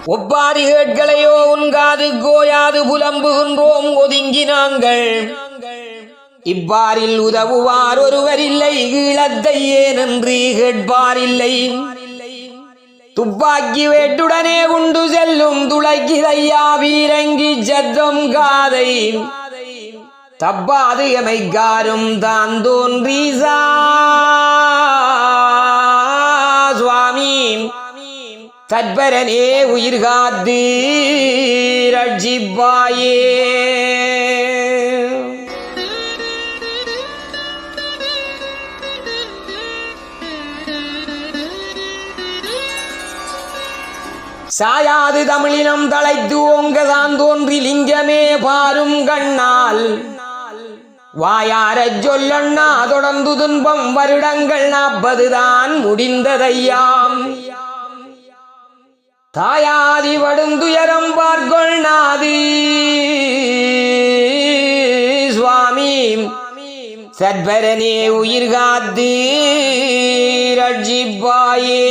ஒப்பாரி கேட்களையோ உன்காது கோயாது புலம்புகின்றோம் ஒதுங்கி நாங்கள். இவ்வாறில் உதவுவார் ஒருவரில்லை, ஈழத்தை ஏனென்று கேட்பாரில்லை. துப்பாக்கி வேட்டுடனே உண்டு செல்லும் துளைக்கிதையா வீரங்கி சத்தம் காதை தப்பாது எமைக்காரும் தான் தோன்றீசா சுவாமி தற்பரனே உயிர் காத்து ரட்சிப்பாயே. சாயாது தமிழினம் தலைத்து ஓங்கதான் தோன்றி லிங்கமே பாரும் கண்ணால் வாயார சொல்லண்ணா தொடர்ந்து துன்பம் வருடங்கள் 40 தான் முடிந்ததையாம். தாயாதி வடுந்துயரம் பார்கொள் நாதி சுவாமி சத்வரனே உயிர் காத்து ரட்சிப்பாயே.